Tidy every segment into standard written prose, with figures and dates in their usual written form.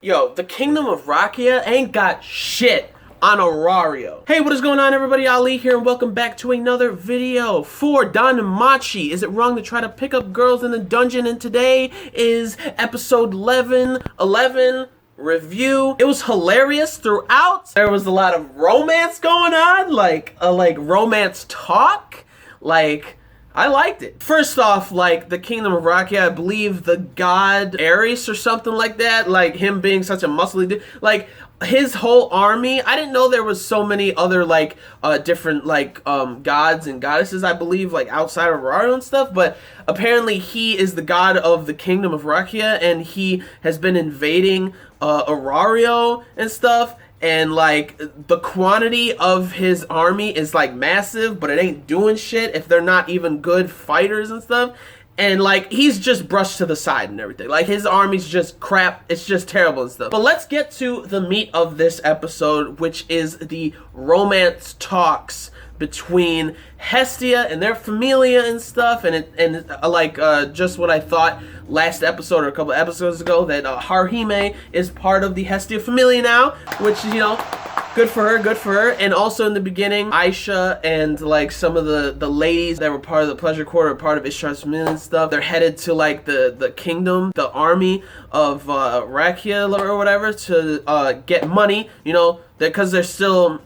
Yo, the Kingdom of Rakia ain't got shit on Aurario. Hey, what is going on, everybody? Ali here, and welcome back to another video for DANMACHI. Is it wrong to try to pick up girls in the dungeon? And today is episode 11 review. It was hilarious throughout. There was a lot of romance going on, like romance talk. I liked it. First off, the Kingdom of Rakia, I believe the god Ares or something like that, him being such a muscly dude, his whole army, I didn't know there was so many other, different, gods and goddesses, I believe, outside of Aurario and stuff, but apparently he is the god of the Kingdom of Rakia, and he has been invading, Aurario and stuff, and the quantity of his army is massive, but it ain't doing shit if they're not even good fighters and stuff. And he's just brushed to the side and everything. His army's just crap. It's just terrible and stuff. But let's get to the meat of this episode, which is the romance talks between Hestia and their familia and stuff, and just what I thought last episode or a couple episodes ago, that Haruhime is part of the Hestia familia now, which, you know, good for her. And also in the beginning, Aisha and some of the ladies that were part of the pleasure court or part of Ishtar's familia and stuff, they're headed to the kingdom, the army of Rakia or whatever, to get money, you know, because they still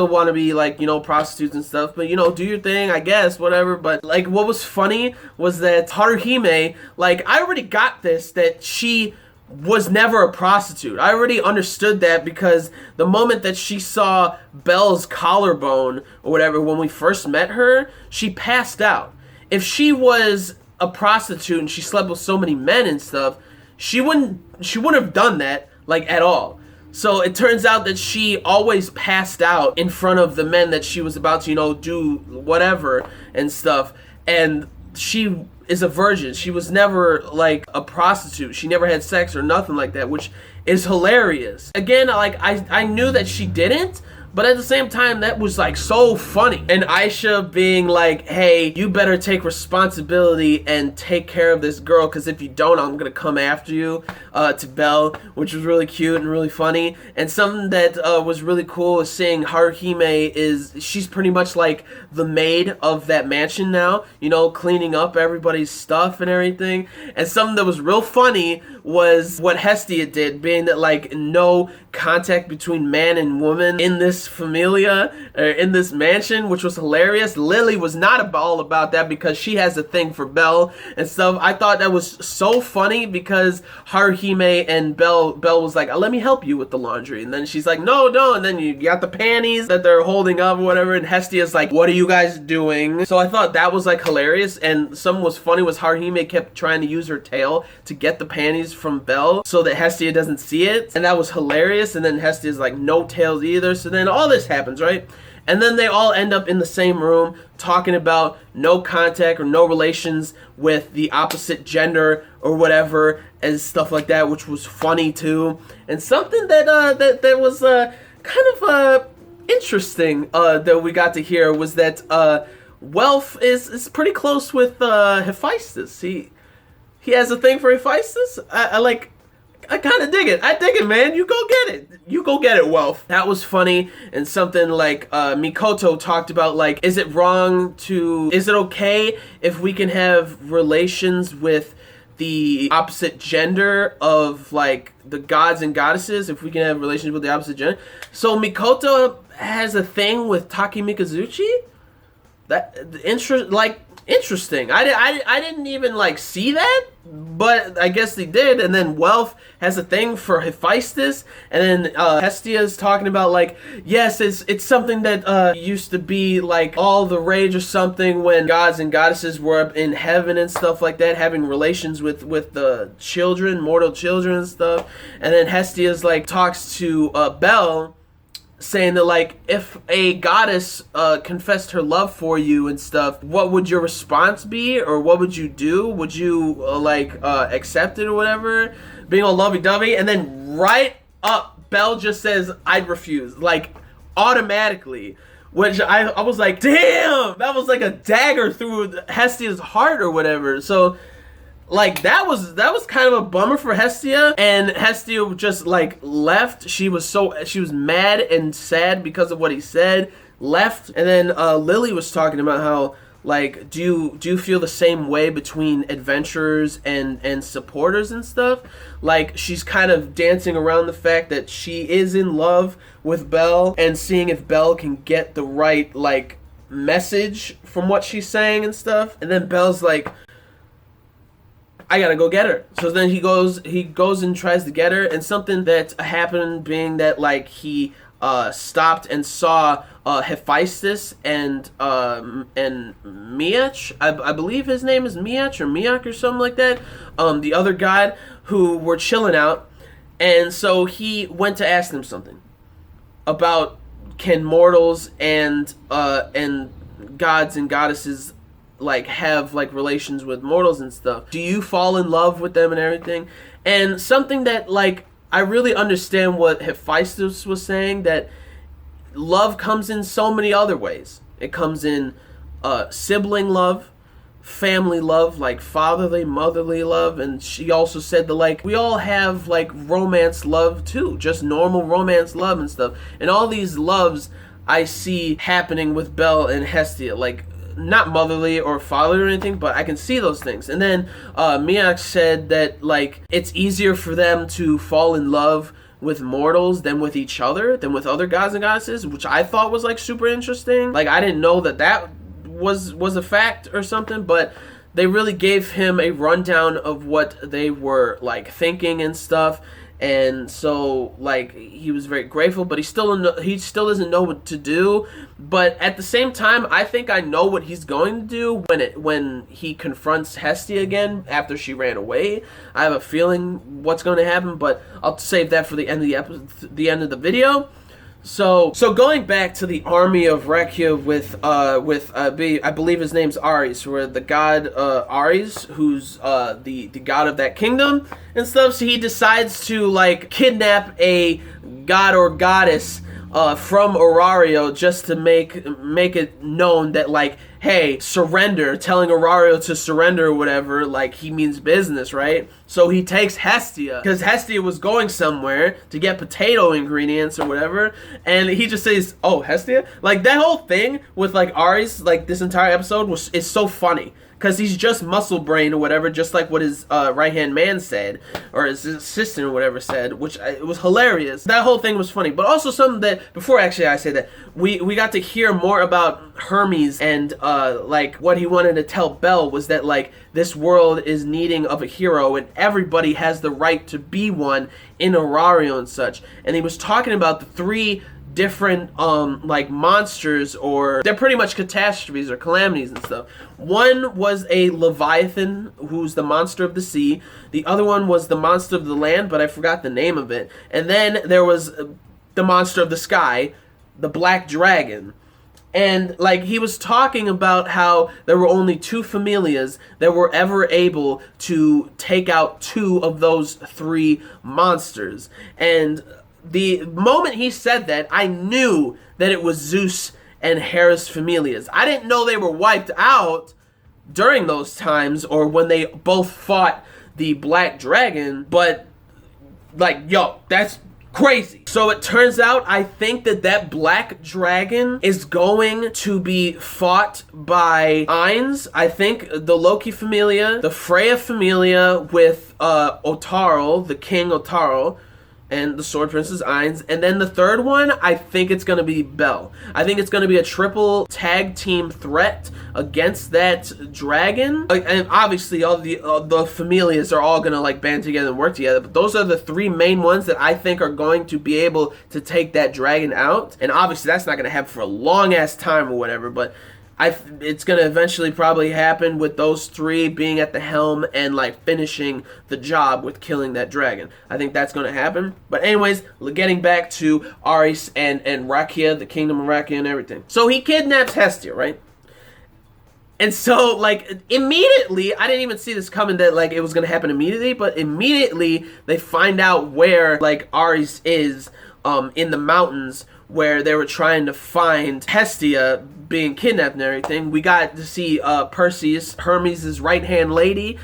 want to be prostitutes and stuff, but do your thing, I guess, whatever. But what was funny was that Haruhime, I already got this, that she was never a prostitute. I already understood that, because the moment that she saw Belle's collarbone or whatever when we first met her, she passed out. If she was a prostitute and she slept with so many men and stuff, she wouldn't have done that at all. So it turns out that she always passed out in front of the men that she was about to, do whatever and stuff. And she is a virgin. She was never a prostitute. She never had sex or nothing like that, which is hilarious. Again, I knew that she didn't, but at the same time, that was so funny. And Aisha being hey, you better take responsibility and take care of this girl, because if you don't, I'm gonna come after you, to Belle, which was really cute and really funny. And something that was really cool is seeing Haruhime she's pretty much the maid of that mansion now, cleaning up everybody's stuff and everything. And something that was real funny was what Hestia did, being that no contact between man and woman in this familia, in this mansion, which was hilarious. Lily was not all about that, because she has a thing for Belle and stuff. I thought that was so funny, because Haruhime and Belle was let me help you with the laundry, and then she's no, and then you got the panties that they're holding up or whatever, and Hestia's what are you guys doing? So I thought that was hilarious. And something was funny was Haruhime kept trying to use her tail to get the panties from Belle so that Hestia doesn't see it, and that was hilarious. And then Hestia's no tails either. So then all this happens, right? And then they all end up in the same room talking about no contact or no relations with the opposite gender or whatever and stuff like that, which was funny too. And something that was kind of interesting that we got to hear was that Welf is pretty close with Hephaistios. He has a thing for Hephaistios. I kind of dig it. I dig it, man. You go get it. You go get it, Welf. That was funny. And something Mikoto talked about, is it okay if we can have relations with the opposite gender of, the gods and goddesses, if we can have relations with the opposite gender? So Mikoto has a thing with Takemikazuchi? Interesting. I didn't even see that, but I guess they did. And then Welf has a thing for Hephaistios, and then Hestia's talking about yes, it's something that used to be all the rage or something when gods and goddesses were up in heaven and stuff like that, having relations with the children, mortal children and stuff. And then Hestia's talks to Belle, saying that if a goddess confessed her love for you and stuff, what would your response be, or what would you do? Would you accept it or whatever, being all lovey-dovey? And then right up, Belle just says, I'd refuse, automatically, which I was damn, that was a dagger through Hestia's heart or whatever. So like that was kind of a bummer for Hestia, and Hestia just like left. She was mad and sad because of what he said, left. And then Lily was talking about how, like, do you feel the same way between adventurers and supporters and stuff? Like, she's kind of dancing around the fact that she is in love with Belle and seeing if Belle can get the right, like, message from what she's saying and stuff. And then Belle's like, I gotta go get her. So then he goes and tries to get her, and something that happened being that, like, he stopped and saw Hephaistios and Miach, I believe his name is Miach or Miak or something like that, the other god, who were chilling out. And so he went to ask them something about, can mortals and gods and goddesses like have like relations with mortals and stuff? Do you fall in love with them and everything? And something that, like, I really understand what Hephaistios was saying, that love comes in so many other ways. It comes in sibling love, family love, like fatherly, motherly love. And she also said that, like, we all have like romance love too, just normal romance love and stuff. And all these loves I see happening with Belle and Hestia, like, not motherly or fatherly or anything, but I can see those things. And then Miak said that, like, it's easier for them to fall in love with mortals than with each other, than with other gods and goddesses, which I thought was like super interesting. Like, I didn't know that was a fact or something, but they really gave him a rundown of what they were like thinking and stuff. And so, like, he was very grateful, but he still doesn't know what to do. But at the same time, I think I know what he's going to do when he confronts Hestia again after she ran away. I have a feeling what's going to happen, but I'll save that for the end of the end of the video. So going back to the army of Rakia with I believe his name's Ares, where the god Ares, who's the god of that kingdom and stuff. So he decides to, like, kidnap a god or goddess from Orario, just to make it known that, like, hey, surrender, telling Orario to surrender or whatever, like, he means business, right? So he takes Hestia, because Hestia was going somewhere to get potato ingredients or whatever, and he just says, oh, Hestia? Like, that whole thing with, like, Ares, like, this entire episode is so funny. Because he's just muscle brain or whatever, just like what his right-hand man said, or his assistant or whatever said, which it was hilarious. That whole thing was funny. But also something that, before actually I say that, we got to hear more about Hermes, and like, what he wanted to tell Belle was that, like, this world is needing of a hero, and everybody has the right to be one in Orario and such. And he was talking about the three different like monsters, or they're pretty much catastrophes or calamities and stuff. One was a Leviathan, who's the monster of the sea. The other one was the monster of the land, but I forgot the name of it. And then there was the monster of the sky, the black dragon. And, like, he was talking about how there were only two familias that were ever able to take out two of those three monsters. And the moment he said that, I knew that it was Zeus and Hera's familias. I didn't know they were wiped out during those times, or when they both fought the Black Dragon, but, like, yo, that's crazy. So it turns out, I think that Black Dragon is going to be fought by Ainz. I think the Loki familia, the Freya familia with Otaro, the King Otaro, and the Sword Princess Ainz. And then the third one, I think it's going to be Belle. I think it's going to be a triple tag team threat against that dragon. And obviously all the familias are all going to, like, band together and work together. But those are the three main ones that I think are going to be able to take that dragon out. And obviously that's not going to happen for a long ass time or whatever. But it's going to eventually probably happen with those three being at the helm and, like, finishing the job with killing that dragon. I think that's going to happen. But anyways, getting back to Ares and Rakia, the kingdom of Rakia and everything. So he kidnaps Hestia, right? And so, like, immediately, I didn't even see this coming, that, like, it was going to happen immediately, but immediately they find out where, like, Ares is in the mountains where they were trying to find Hestia being kidnapped and everything. We got to see Perseus, Hermes' right-hand lady,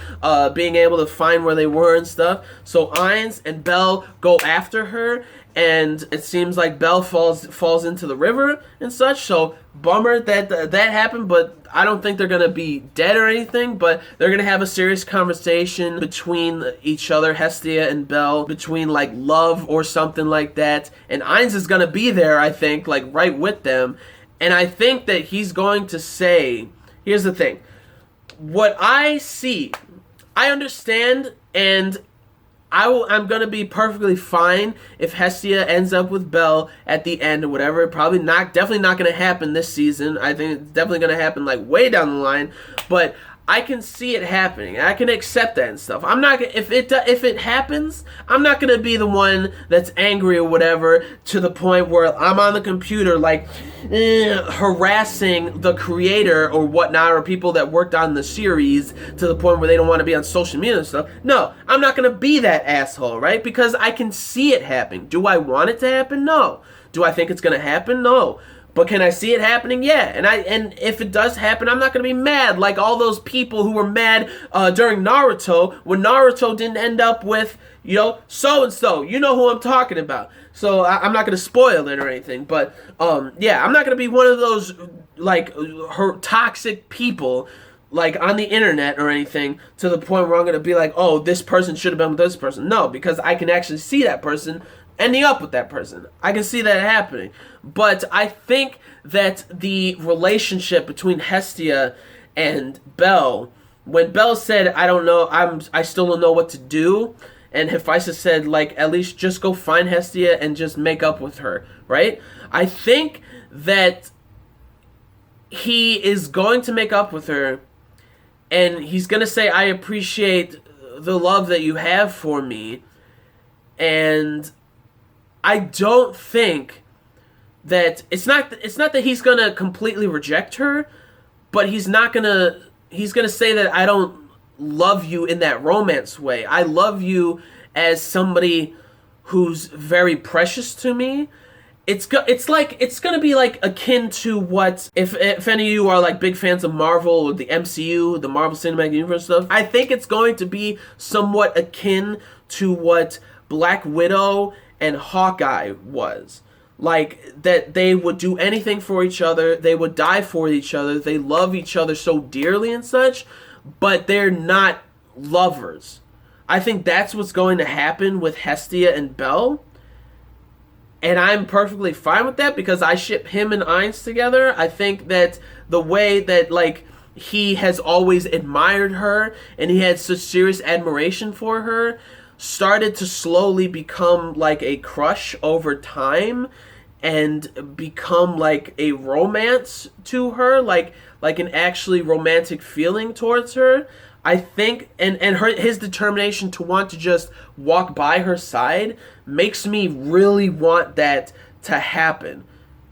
being able to find where they were and stuff. So Ainz and Belle go after her, and it seems like Belle falls into the river and such. So bummer that that happened, but I don't think they're gonna be dead or anything. But they're gonna have a serious conversation between each other, Hestia and Belle, between like love or something like that. And Ainz is gonna be there, I think, like right with them. And I think that he's going to say, here's the thing. What I see, I understand, and I'm going to be perfectly fine if Hestia ends up with Belle at the end or whatever. Definitely not going to happen this season. I think it's definitely going to happen like way down the line. But I can see it happening. I can accept that and stuff. I'm not gonna, if it happens, I'm not gonna be the one that's angry or whatever to the point where I'm on the computer like harassing the creator or whatnot, or people that worked on the series to the point where they don't want to be on social media and stuff. No, I'm not gonna be that asshole, right? Because I can see it happening. Do I want it to happen? No. Do I think it's gonna happen? No. But can I see it happening? Yeah. And if it does happen, I'm not going to be mad like all those people who were mad during Naruto when Naruto didn't end up with, you know, so-and-so. You know who I'm talking about. So I'm not going to spoil it or anything. But, yeah, I'm not going to be one of those, like, toxic people, like, on the internet or anything to the point where I'm going to be like, oh, this person should have been with this person. No, because I can actually see that person ending up with that person. I can see that happening. But I think that the relationship between Hestia and Belle, when Belle said, I don't know, I still don't know what to do, and Hephaistios said, like, at least just go find Hestia and just make up with her, right? I think that he is going to make up with her, and he's going to say, I appreciate the love that you have for me, and I don't think that it's not that he's gonna completely reject her, but he's gonna say that I don't love you in that romance way. I love you as somebody who's very precious to me. It's gonna be like akin to what if any of you are like big fans of Marvel or the MCU, the Marvel Cinematic Universe stuff. I think it's going to be somewhat akin to what Black Widow and Hawkeye was. Like, that they would do anything for each other, they would die for each other, they love each other so dearly and such, but they're not lovers. I think that's what's going to happen with Hestia and Belle, and I'm perfectly fine with that because I ship him and Ainz together. I think that the way that, like, he has always admired her and he had such serious admiration for her started to slowly become like a crush over time and become like a romance to her, like an actually romantic feeling towards her. I think, and his determination to want to just walk by her side makes me really want that to happen,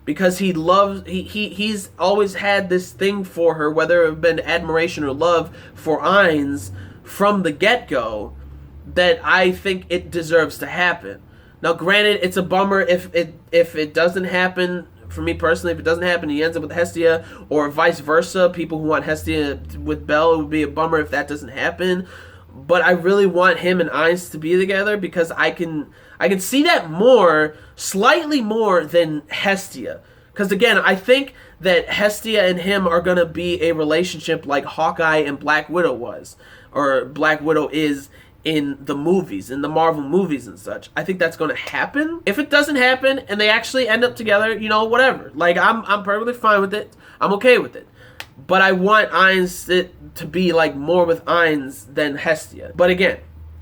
because he's always had this thing for her, whether it have been admiration or love for Ainz from the get-go, that I think it deserves to happen. Now, granted, it's a bummer if it doesn't happen. For me personally, if it doesn't happen, he ends up with Hestia, or vice versa. People who want Hestia with Belle, it would be a bummer if that doesn't happen. But I really want him and Ainz to be together because I can see that slightly more than Hestia. Because again, I think that Hestia and him are gonna be a relationship like Hawkeye and Black Widow was, or Black Widow is in the movies, in the Marvel movies and such. I think that's going to happen. If it doesn't happen and they actually end up together, you know, whatever. Like, I'm perfectly fine with it. I'm okay with it. But I want Ainz to be like more with Ainz than Hestia. But again,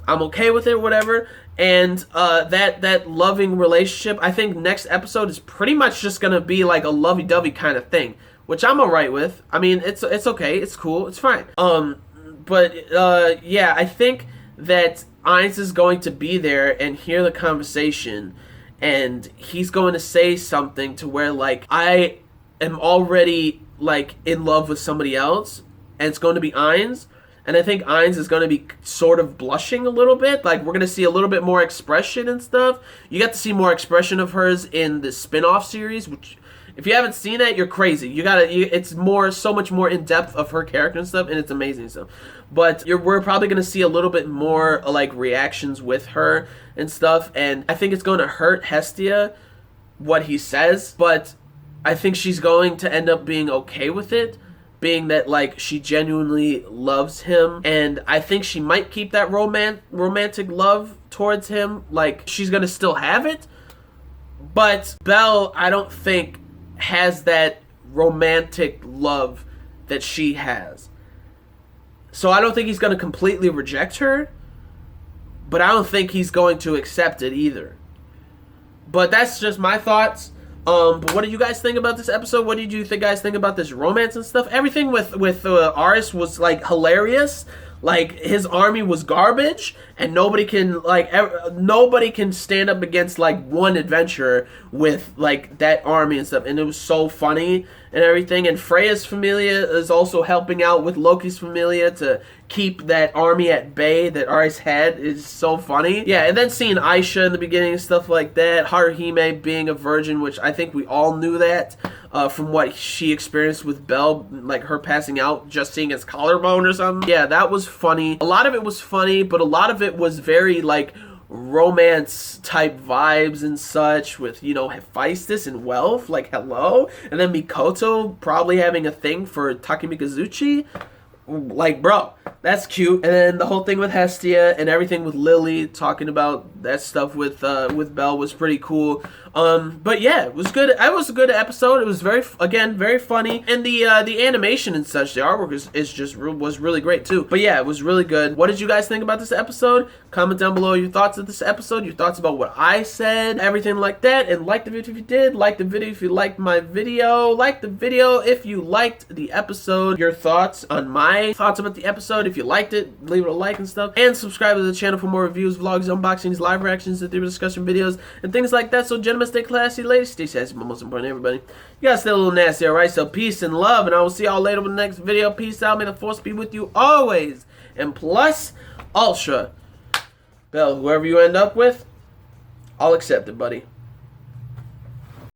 I'm okay with it, whatever. And that loving relationship, I think next episode is pretty much just going to be like a lovey-dovey kind of thing, which I'm alright with. I mean, it's okay. It's cool. It's fine. Yeah, I think that Ainz is going to be there and hear the conversation, and he's going to say something to where, like, I am already, like, in love with somebody else, and it's going to be Ainz, and I think Ainz is going to be sort of blushing a little bit. Like, we're going to see a little bit more expression and stuff. You get to see more expression of hers in the spin-off series, which, if you haven't seen that, you're crazy. It's so much more in depth of her character and stuff, and it's amazing stuff. But we're probably going to see a little bit more like reactions with her and stuff, and I think it's going to hurt Hestia what he says, but I think she's going to end up being okay with it, being that like she genuinely loves him, and I think she might keep that romantic love towards him. Like, she's going to still have it, but Belle, I don't think, has that romantic love that she has. So I don't think he's going to completely reject her, but I don't think he's going to accept it either. But that's just my thoughts. But what do you guys think about this episode? What did you guys think about this romance and stuff? Everything with Aris was like hilarious. Like, his army was garbage, and nobody can stand up against like one adventurer with like that army and stuff, and it was so funny and everything. And Freya's familia is also helping out with Loki's familia to keep that army at bay that Aris had. Is so funny. Yeah, and then seeing Aisha in the beginning and stuff like that, Haruhime being a virgin, which I think we all knew that from what she experienced with Belle, like her passing out, just seeing his collarbone or something. Yeah, that was funny. A lot of it was funny, but a lot of it was very like romance type vibes and such, with, you know, Hephaistios and Welf, like, hello, and then Mikoto probably having a thing for Takemikazuchi. Like, bro, that's cute. And then the whole thing with Hestia and everything with Lily, talking about that stuff with Belle was pretty cool. But yeah, it was good. It was a good episode. It was very funny, and the animation and such, the artwork was really great too. But yeah, it was really good. What did you guys think about this episode? Comment down below your thoughts of this episode, your thoughts about what I said, everything like that, and like the video if you did, like the video if you liked my video, like the video if you liked the episode, your thoughts on my thoughts about the episode. If you liked it, leave it a like and stuff, and subscribe to the channel for more reviews, vlogs, unboxings, live reactions, and theory discussion videos, and things like that. So gentlemen, stay classy, ladies, stay sassy, but most important, everybody, you gotta stay a little nasty, alright? So peace and love, and I will see y'all later with the next video. Peace out, may the force be with you always, and plus ultra. Belle, whoever you end up with, I'll accept it, buddy.